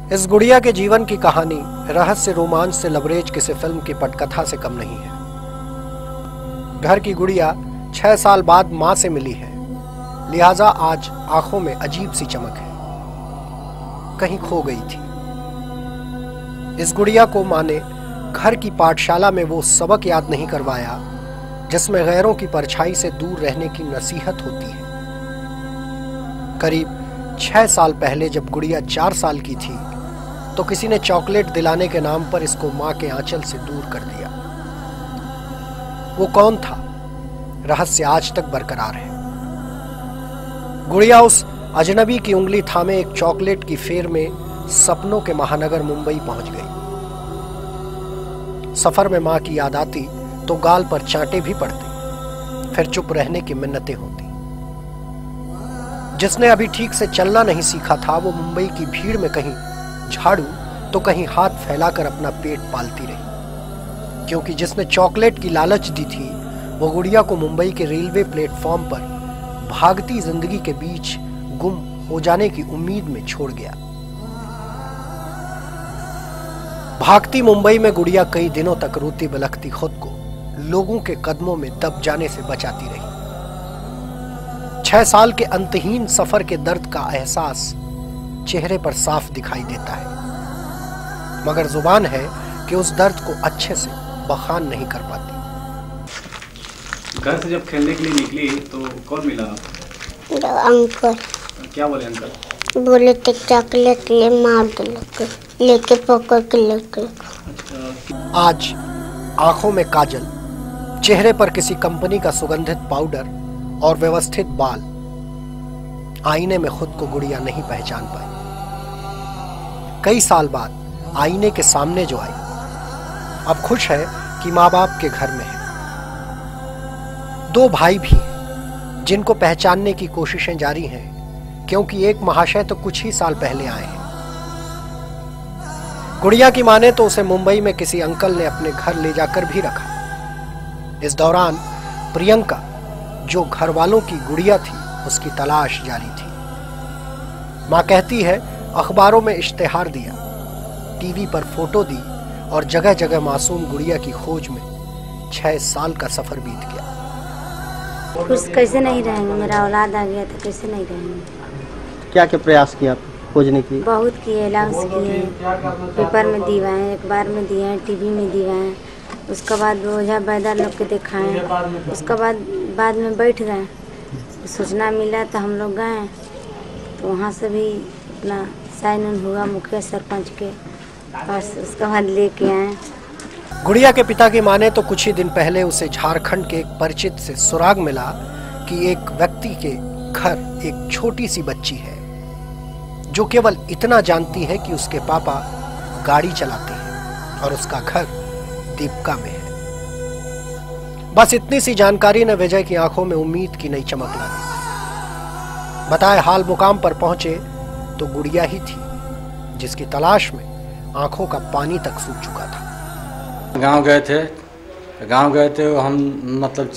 इस गुड़िया के जीवन की कहानी रहस्य, रोमांच से लबरेज किसी फिल्म की पटकथा से कम नहीं है। घर की गुड़िया 6 साल बाद मां से मिली है, लिहाजा आज आंखों में अजीब सी चमक है। कहीं खो गई थी। इस गुड़िया को मां ने घर की पाठशाला में वो सबक याद नहीं करवाया जिसमें गैरों की परछाई से दूर रहने की नसीहत होती है। करीब 6 साल पहले जब गुड़िया 4 साल की थी तो किसी ने चॉकलेट दिलाने के नाम पर इसको मां के आंचल से दूर कर दिया। वो कौन था, रहस्य आज तक बरकरार है। गुड़िया उस अजनबी की उंगली थामे एक चॉकलेट की फेर में सपनों के महानगर मुंबई पहुंच गई। सफर में मां की याद आती तो गाल पर चांटे भी पड़ते, फिर चुप रहने की मिन्नतें होती। जिसने अभी ठीक से चलना नहीं सीखा था वो मुंबई की भीड़ में कहीं झाड़ू तो कहीं हाथ फैलाकर अपना पेट पालती रही, क्योंकि जिसने चॉकलेट की लालच दी थी वो गुड़िया को मुंबई के रेलवे प्लेटफॉर्म पर भागती जिंदगी के बीच गुम हो जाने की उम्मीद में छोड़ गया। भागती मुंबई में गुड़िया कई दिनों तक रोती बिलखती खुद को लोगों के कदमों में दब जाने से बचाती रही। 6 साल के अंतहीन सफर के दर्द का एहसास चेहरे पर साफ दिखाई देता है, मगर जुबान है कि उस दर्द को अच्छे से बखान नहीं कर पाती। घर से जब खेलने के लिए निकली तो कौन मिला? अंकल। क्या बोले अंकल? बोले तो चॉकलेट ले, मार दो, लेके पकड़ के लेके। आज आंखों में काजल, चेहरे पर किसी कंपनी का सुगंधित पाउडर और व्यवस्थित बाल, आईने में खुद को गुड़िया नहीं पहचान पाई। कई साल बाद आईने के सामने जो आई, अब खुश है कि माँ बाप के घर में है। 2 भाई भी हैं जिनको पहचानने की कोशिशें जारी हैं, क्योंकि एक महाशय तो कुछ ही साल पहले आए हैं। गुड़िया की माने तो उसे मुंबई में किसी अंकल ने अपने घर ले जाकर भी रखा। इस दौरान प्रियंका, जो घर वालों की गुड़िया थी, उसकी तलाश जारी थी। मां कहती है अखबारों में इश्तेहार दिया, टीवी पर फोटो दी और जगह जगह मासूम गुड़िया की खोज में 6 साल का सफर बीत गया। खुश कैसे नहीं रहेंगे, मेरा औलाद आ गया तो कैसे नहीं रहेंगे। क्या क्या प्रयास किया खोजने की? बहुत किए, अलाउंस किए, पेपर में दिवाएं, अखबार में दिए, टीवी में दिवाएं, उसके बाद ओझा बैदा लोग के दिखाएं, उसके बाद में बैठ गए। सूचना मिला तो हम लोग गए, तो वहाँ से भी अपना साइन हुआ मुखिया सरपंच के पास, उसके बाद लेके आए। गुड़िया के पिता की माने तो कुछ ही दिन पहले उसे झारखंड के एक परिचित से सुराग मिला कि एक व्यक्ति के घर एक छोटी सी बच्ची है जो केवल इतना जानती है कि उसके पापा गाड़ी चलाते हैं और उसका घर दीपका में है। बस इतनी सी जानकारी ने विजय की आंखों में उम्मीद की नई चमक ला दी। बताए हाल मुकाम पर पहुंचे तो गुड़िया ही थी जिसकी तलाश में आंखों का पानी तक सूख चुका था। गांव गए थे हम, मतलब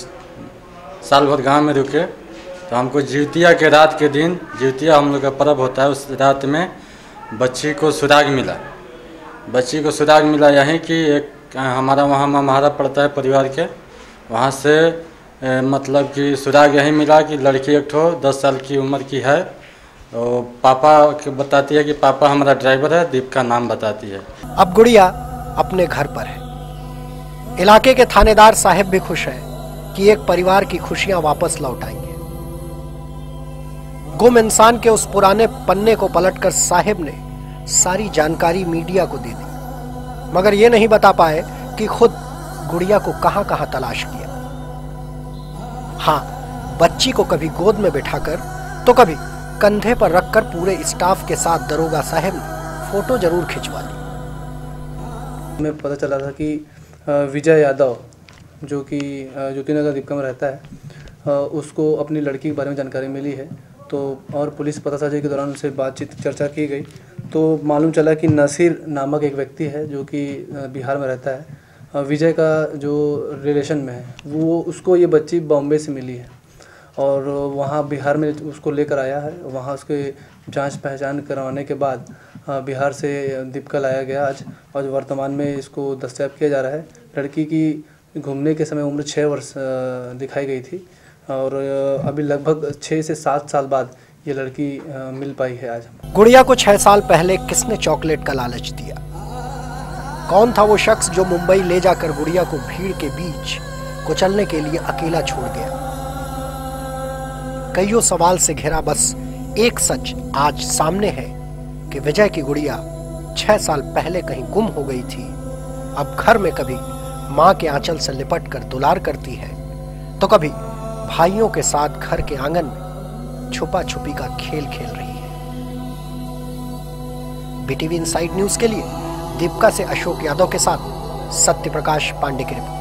साल भर गांव में रुके, तो हमको जिउतिया के रात के दिन, जिउतिया हम लोग का पर्व होता है, उस रात में बच्ची को सुराग मिला यहीं कि एक हमारा वहाँ महारा पड़ता है परिवार के, वहाँ से मतलब कि सुराग यहीं मिला कि लड़की एक ठो 10 साल की उम्र की है। तो पापा के बताती है कि पापा हमारा ड्राइवर है, दीप का नाम बताती है। अब गुड़िया अपने घर पर है। इलाके के थानेदार साहब भी खुश हैं कि एक परिवार की खुशियां वापस लौट आएंगे। गुम इंसान के उस पुराने पन्ने को पलटकर साहिब ने सारी जानकारी मीडिया को दे दी, मगर ये नहीं बता पाए कि खुद गुड़िया को कहां कहां तलाश किया। हाँ, बच्ची को कभी गोद में बिठाकर तो कभी कंधे पर रखकर पूरे स्टाफ के साथ दरोगा साहब ने फोटो जरूर खिंचवा ली। हमें पता चला था कि विजय यादव, जो कि ज्योतिनगर दीपका में रहता है, उसको अपनी लड़की के बारे में जानकारी मिली है, तो और पुलिस पतासाजी के दौरान उनसे बातचीत चर्चा की गई तो मालूम चला कि नसीर नामक एक व्यक्ति है जो कि बिहार में रहता है, विजय का जो रिलेशन में है, वो उसको ये बच्ची बॉम्बे से मिली है और वहाँ बिहार में उसको लेकर आया है। वहाँ उसके जांच पहचान करवाने के बाद बिहार से दीपिका लाया गया आज, और वर्तमान में इसको दस्तयाब किया जा रहा है। लड़की की घूमने के समय उम्र 6 वर्ष दिखाई गई थी, और अभी लगभग 6 से 7 साल बाद ये लड़की मिल पाई है आज। गुड़िया को 6 साल पहले किसने चॉकलेट का लालच दिया? कौन था वो शख्स जो मुंबई ले जाकर गुड़िया को भीड़ के बीच कुचलने के लिए अकेला छोड़ गया? कईयों सवाल से घिरा बस एक सच आज सामने है कि विजय की गुड़िया 6 साल पहले कहीं गुम हो गई थी। अब घर में कभी मां के आंचल से लिपट कर दुलार करती है, तो कभी भाइयों के साथ घर के आंगन में छुपा छुपी का खेल खेल रही है। बीटीवी इनसाइड न्यूज के लिए दीपिका से अशोक यादव के साथ सत्य प्रकाश पांडे की रिपोर्ट।